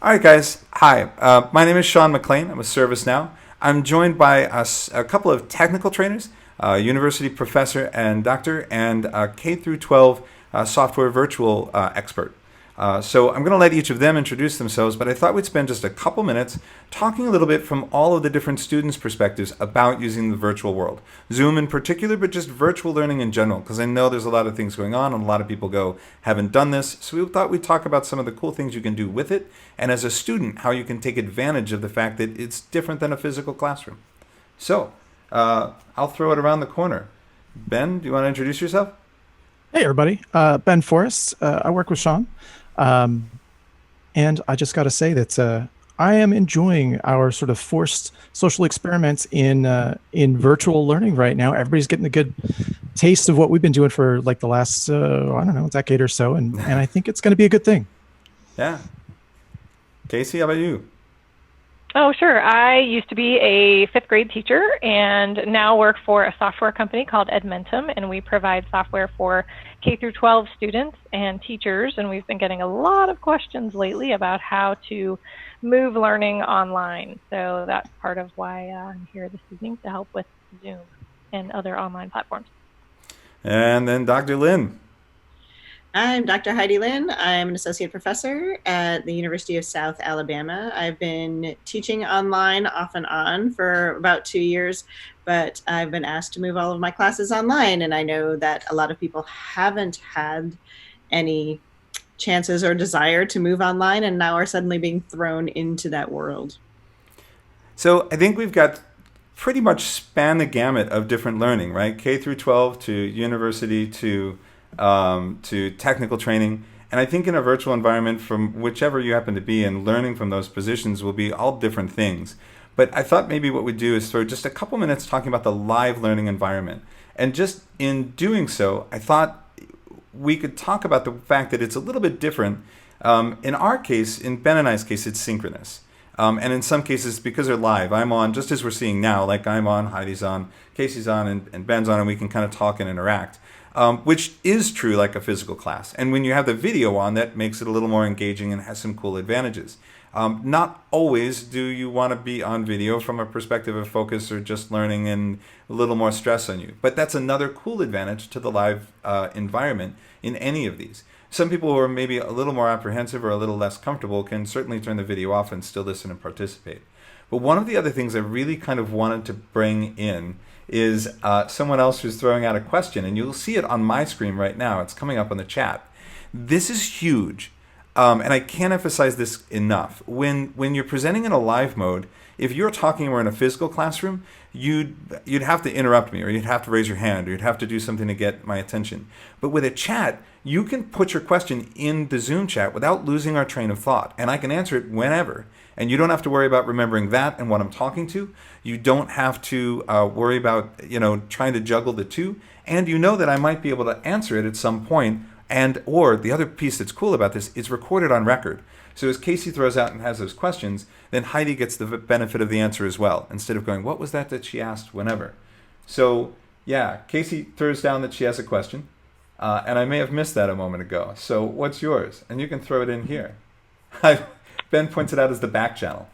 All right, guys. Hi. My name is Sean McLean. I'm a ServiceNow. I'm joined by a couple of technical trainers, university professor and doctor, and a K through 12 software virtual expert. So I'm going to let each of them introduce themselves, but I thought we'd spend just a couple minutes talking a little bit from all of the different students' perspectives about using the virtual world. Zoom in particular, but just virtual learning in general, because I know there's a lot of things going on and a lot of people haven't done this. So we thought we'd talk about some of the cool things you can do with it, and as a student, how you can take advantage of the fact that it's different than a physical classroom. So I'll throw it around the corner. Ben, do you want to introduce yourself? Hey, everybody. Ben Forrest. I work with Sean. Um, and I just got to say that I am enjoying our sort of forced social experiments in virtual learning right now. Everybody's getting a good taste of what we've been doing for like the last, I don't know, decade or so. And I think it's going to be a good thing. Yeah. Casey, how about you? Oh, sure. I used to be a fifth grade teacher and now work for a software company called Edmentum, and we provide software for K through 12 students and teachers. And we've been getting a lot of questions lately about how to move learning online. So that's part of why I'm here this evening to help with Zoom and other online platforms. And then Dr. Lynn. I'm Dr. Heidi Lin. I'm an associate professor at the University of South Alabama. I've been teaching online off and on for about 2 years, but I've been asked to move all of my classes online. And I know that a lot of people haven't had any chances or desire to move online and now are suddenly being thrown into that world. So I think we've got pretty much span the gamut of different learning, right? K through 12 to university to technical training. And I think in a virtual environment, from whichever you happen to be in, learning from those positions will be all different things. But I thought maybe what we'd do is throw just a couple minutes talking about the live learning environment. And just in doing so, I thought we could talk about the fact that it's a little bit different. In our case, in Ben and I's case, it's synchronous. And in some cases, because they're live, I'm on, just as we're seeing now, like I'm on, Heidi's on, Casey's on, and Ben's on, and we can kind of talk and interact, which is true like a physical class. And when you have the video on, that makes it a little more engaging and has some cool advantages. Not always do you want to be on video from a perspective of focus or just learning and a little more stress on you. But that's another cool advantage to the live environment in any of these. Some people who are maybe a little more apprehensive or a little less comfortable can certainly turn the video off and still listen and participate. But one of the other things I really kind of wanted to bring in is someone else who's throwing out a question, and you'll see it on my screen right now. It's coming up on the chat. This is huge, and I can't emphasize this enough. When you're presenting in a live mode, if you're talking or in a physical classroom, you'd have to interrupt me, or you'd have to raise your hand, or you'd have to do something to get my attention. But with a chat, you can put your question in the Zoom chat without losing our train of thought, and I can answer it whenever. And you don't have to worry about remembering that and what I'm talking to. You don't have to worry about trying to juggle the two. And you know that I might be able to answer it at some point. And or the other piece that's cool about this, it's recorded on record. So as Casey throws out and has those questions, then Heidi gets the benefit of the answer as well, instead of going, what was that she asked whenever? So yeah, Casey throws down that she has a question. And I may have missed that a moment ago. So what's yours? And you can throw it in here. Ben points it out as the back channel.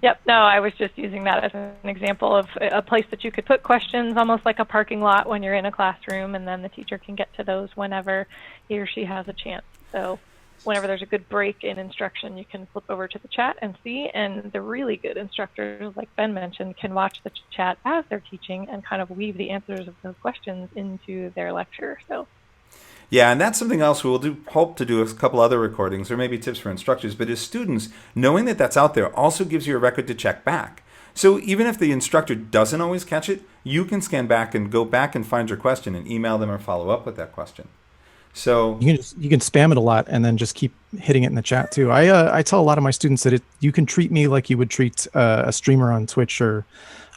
Yep, no, I was just using that as an example of a place that you could put questions, almost like a parking lot when you're in a classroom, and then the teacher can get to those whenever he or she has a chance. So whenever there's a good break in instruction, you can flip over to the chat and see, and the really good instructors, like Ben mentioned, can watch the chat as they're teaching and kind of weave the answers of those questions into their lecture. So. Yeah, and that's something else we'll hope to do a couple other recordings or maybe tips for instructors. But as students, knowing that that's out there also gives you a record to check back. So even if the instructor doesn't always catch it, you can scan back and go back and find your question and email them or follow up with that question. So you can spam it a lot and then just keep hitting it in the chat too. I tell a lot of my students that you can treat me like you would treat a streamer on Twitch or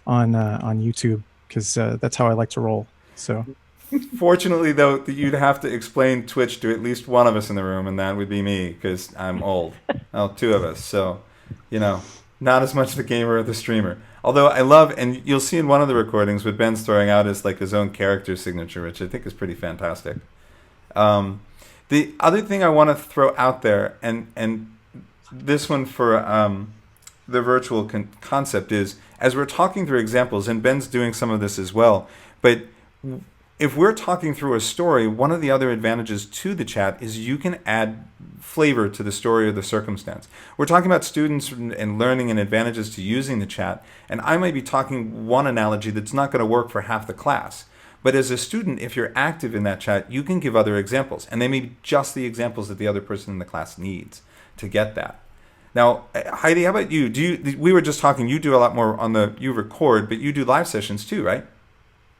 on YouTube, because that's how I like to roll. So. Fortunately, though, you'd have to explain Twitch to at least one of us in the room, and that would be me, because I'm old. Well, two of us. So, not as much the gamer or the streamer. Although I love, and you'll see in one of the recordings, what Ben's throwing out is like his own character signature, which I think is pretty fantastic. The other thing I want to throw out there, and this one for the virtual concept is, as we're talking through examples, and Ben's doing some of this as well, but if we're talking through a story, one of the other advantages to the chat is you can add flavor to the story or the circumstance. We're talking about students and learning and advantages to using the chat, and I might be talking one analogy that's not going to work for half the class. But as a student, if you're active in that chat, you can give other examples, and they may be just the examples that the other person in the class needs to get that. Now, Heidi, how about you? We were just talking, you do a lot more you record, but you do live sessions too, right?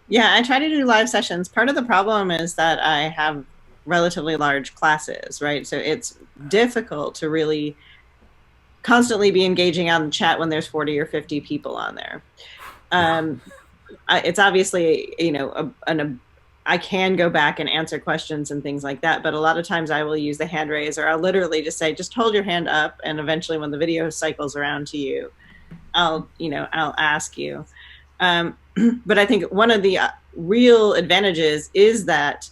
Yeah, I try to do live sessions. Part of the problem is that I have relatively large classes, right? So it's difficult to really constantly be engaging on the chat when there's 40 or 50 people on there. It's obviously, I can go back and answer questions and things like that, but a lot of times I will use the hand raise, or I'll literally just say, just hold your hand up, and eventually when the video cycles around to you, I'll ask you. But I think one of the real advantages is that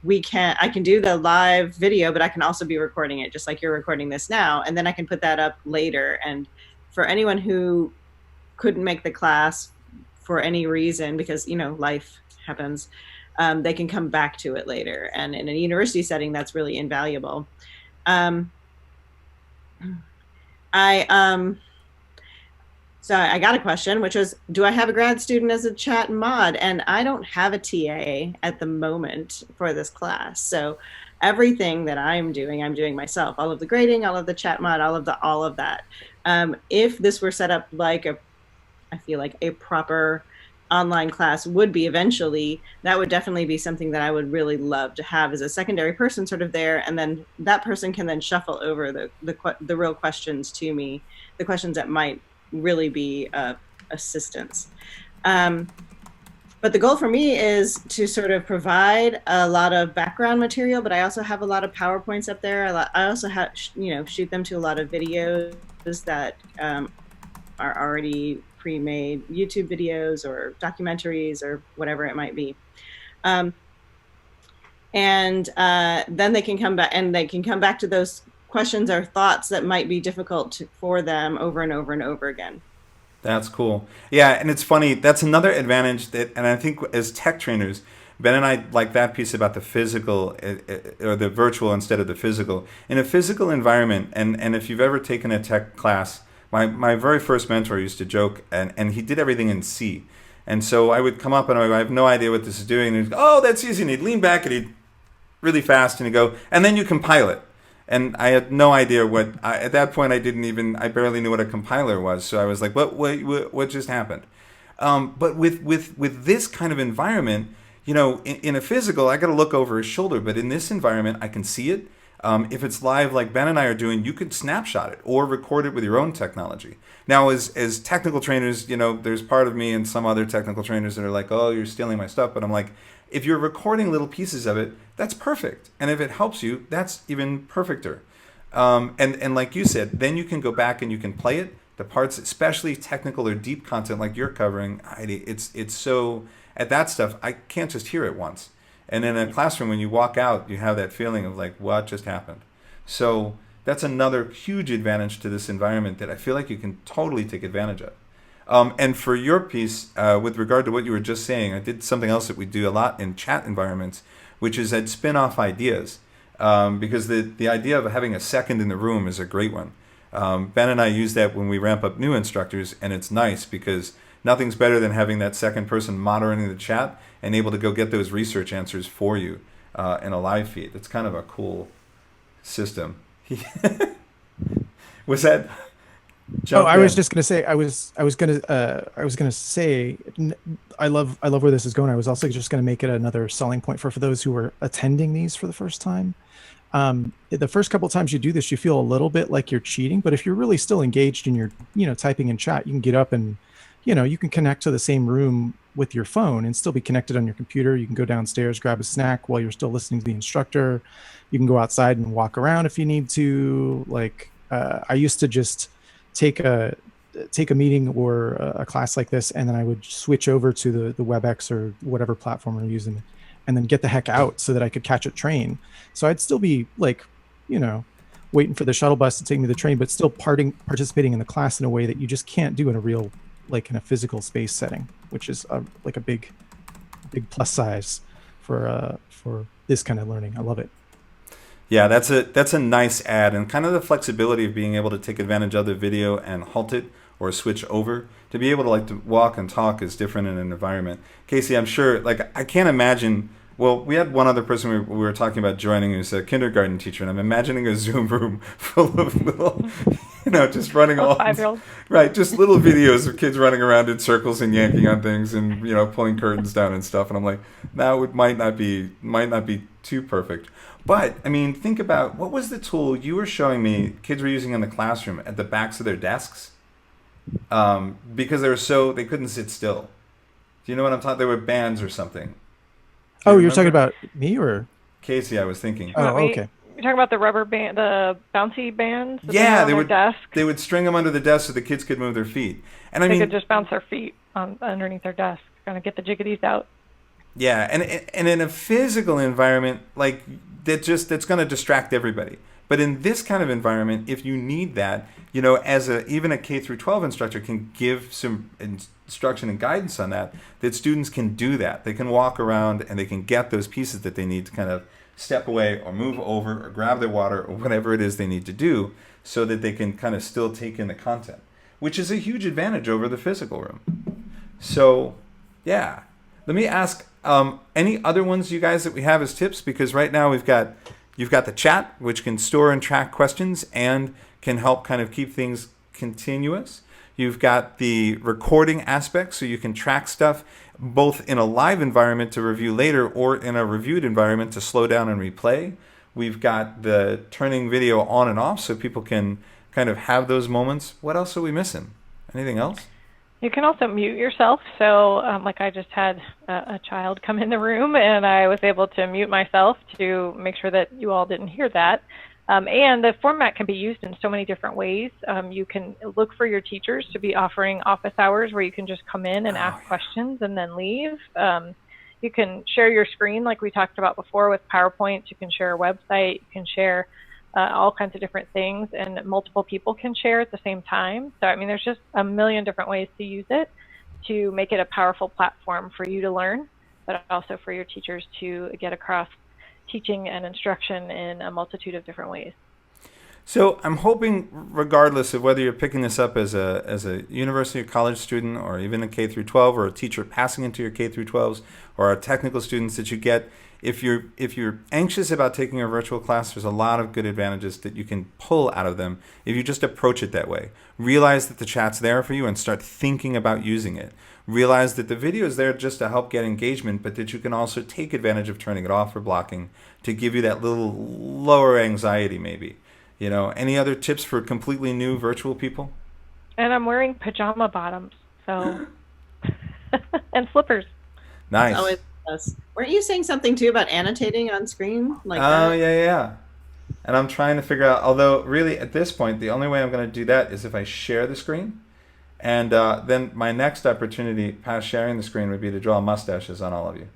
I can do the live video, but I can also be recording it just like you're recording this now, and then I can put that up later. And for anyone who couldn't make the class for any reason, because life happens, they can come back to it later. And in a university setting, that's really invaluable. So I got a question, which was, do I have a grad student as a chat mod? And I don't have a TA at the moment for this class. So everything that I'm doing myself. All of the grading, all of the chat mod, all of that. If this were set up like I feel like a proper online class would be eventually, that would definitely be something that I would really love to have as a secondary person sort of there. And then that person can then shuffle over the real questions to me, the questions that might really be assistance. But the goal for me is to sort of provide a lot of background material, but I also have a lot of PowerPoints up there. I also have, shoot them to a lot of videos that are already pre-made YouTube videos or documentaries or whatever it might be. And then they can come back to those questions or thoughts that might be difficult for them over and over and over again. That's cool. Yeah, and it's funny. That's another advantage and I think as tech trainers, Ben and I like that piece about the physical or the virtual instead of the physical. In a physical environment, and if you've ever taken a tech class, my very first mentor used to joke, and he did everything in C. And so I would come up and I have no idea what this is doing. And he'd go, oh, that's easy. And he'd lean back and he'd really fast and he'd go, and then you compile it. And I had no idea at that point I barely knew what a compiler was. So I was like, what just happened? But with this kind of environment, in a physical, I got to look over his shoulder. But in this environment, I can see it. If it's live like Ben and I are doing, you could snapshot it or record it with your own technology. Now, as technical trainers, there's part of me and some other technical trainers that are like, oh, you're stealing my stuff. But I'm like, if you're recording little pieces of it, that's perfect. And if it helps you, that's even perfecter. And like you said, then you can go back and you can play it. The parts, especially technical or deep content like you're covering, Heidi, it's so, at that stuff, I can't just hear it once. And in a classroom, when you walk out, you have that feeling of like, what just happened? So that's another huge advantage to this environment that I feel like you can totally take advantage of. And for your piece, with regard to what you were just saying, I did something else that we do a lot in chat environments, which is I'd spin off ideas. Because the idea of having a second in the room is a great one. Ben and I use that when we ramp up new instructors, and it's nice because nothing's better than having that second person moderating the chat and able to go get those research answers for you in a live feed. It's kind of a cool system. Was that? I was just gonna say I was gonna say I love where this is going. I was also just gonna make it another selling point for those who are attending these for the first time. The first couple of times you do this, you feel a little bit like you're cheating, but if you're really still engaged and you're typing in chat, you can get up and you can connect to the same room with your phone and still be connected on your computer. You can go downstairs, grab a snack while you're still listening to the instructor. You can go outside and walk around if you need to. Like I used to just take a meeting or a class like this, and then I would switch over to the WebEx or whatever platform we're using, and then get the heck out so that I could catch a train. So I'd still be like, you know, waiting for the shuttle bus to take me to the train, but still participating in the class in a way that you just can't do in a real, like in a physical space setting, which is like a big plus size for this kind of learning. I love it. Yeah, that's a nice add, and kind of the flexibility of being able to take advantage of the video and halt it or switch over. To be able to like to walk and talk is different in an environment. Casey, I'm sure, like I can't imagine. Well, we had one other person we were talking about joining who's a kindergarten teacher, and I'm imagining a Zoom room full of little, just running all 5-year-olds. Right, just little videos of kids running around in circles and yanking on things and pulling curtains down and stuff. And I'm like, might not be too perfect. But I mean, think about what was the tool you were showing me kids were using in the classroom at the backs of their desks, because they couldn't sit still. Do you know what I'm talking? They were bands or something. Oh, you're talking about me or Casey? I was thinking. Oh, okay. You're talking about the rubber band, the bouncy bands? Yeah, they would. Desk? They would string them under the desk so the kids could move their feet. And they could just bounce their feet underneath their desk, kind of get the jiggities out. Yeah, and in a physical environment like that's going to distract everybody. But in this kind of environment, if you need that, even a K through 12 instructor can give some instruction and guidance on that students can do that. They can walk around and they can get those pieces that they need to kind of step away or move over or grab their water or whatever it is they need to do so that they can kind of still take in the content, which is a huge advantage over the physical room. So, yeah. Let me ask any other ones you guys that we have as tips, because right now you've got the chat, which can store and track questions and can help kind of keep things continuous. You've got the recording aspect, so you can track stuff both in a live environment to review later or in a reviewed environment to slow down and replay. We've got the turning video on and off so people can kind of have those moments. What else are we missing? Anything else? You can also mute yourself. So like I just had a child come in the room and I was able to mute myself to make sure that you all didn't hear that. And the format can be used in so many different ways. You can look for your teachers to be offering office hours where you can just come in and ask questions and then leave. You can share your screen like we talked about before with PowerPoint. You can share a website. You can share all kinds of different things, and multiple people can share at the same time. So, I mean, there's just a million different ways to use it to make it a powerful platform for you to learn, but also for your teachers to get across teaching and instruction in a multitude of different ways. So I'm hoping, regardless of whether you're picking this up as a university or college student, or even a K through 12, or a teacher passing into your K through 12s, or a technical students that you get, if you're anxious about taking a virtual class, there's a lot of good advantages that you can pull out of them if you just approach it that way. Realize that the chat's there for you and start thinking about using it. Realize that the video is there just to help get engagement, but that you can also take advantage of turning it off or blocking to give you that little lower anxiety maybe. Any other tips for completely new virtual people? And I'm wearing pajama bottoms, so and slippers. Nice. Always us. Weren't you saying something too about annotating on screen? Yeah. And I'm trying to figure out, although really at this point, the only way I'm going to do that is if I share the screen. And then my next opportunity past sharing the screen would be to draw mustaches on all of you.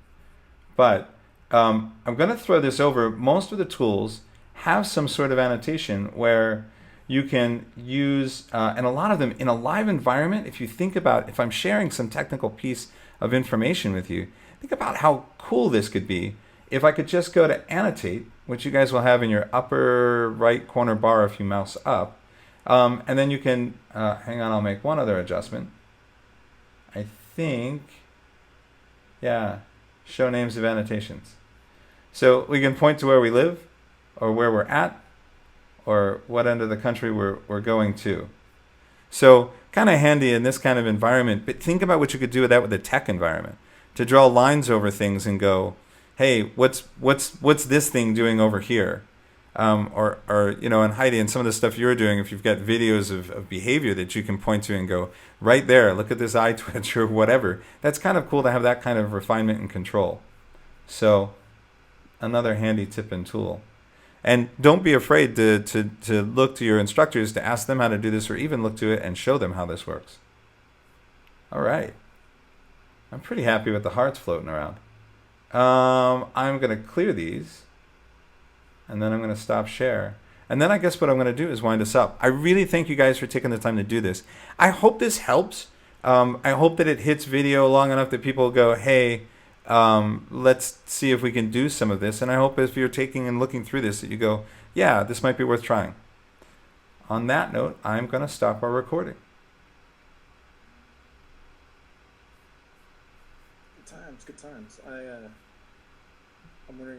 But I'm going to throw this over. Most of the tools have some sort of annotation where you can use, and a lot of them in a live environment. If you think about, if I'm sharing some technical piece of information with you, think about how cool this could be if I could just go to annotate, which you guys will have in your upper right corner bar if you mouse up. And then you can, hang on, I'll make one other adjustment. I think, yeah, show names of annotations. So we can point to where we live, or where we're at, or what end of the country we're going to. So kind of handy in this kind of environment, but think about what you could do with that with a tech environment, to draw lines over things and go, hey, what's this thing doing over here? Or and Heidi, and some of the stuff you're doing, if you've got videos of behavior that you can point to and go, right there, look at this eye twitch or whatever. That's kind of cool to have that kind of refinement and control. So another handy tip and tool. And don't be afraid to look to your instructors to ask them how to do this, or even look to it and show them how this works. All right. I'm pretty happy with the hearts floating around. I'm going to clear these, and then I'm going to stop share. And then I guess what I'm going to do is wind us up. I really thank you guys for taking the time to do this. I hope this helps. I hope that it hits video long enough that people go, hey, let's see if we can do some of this. And I hope if you're taking and looking through this that you go, yeah, this might be worth trying. On that note, I'm going to stop our recording. Good times. I'm wondering.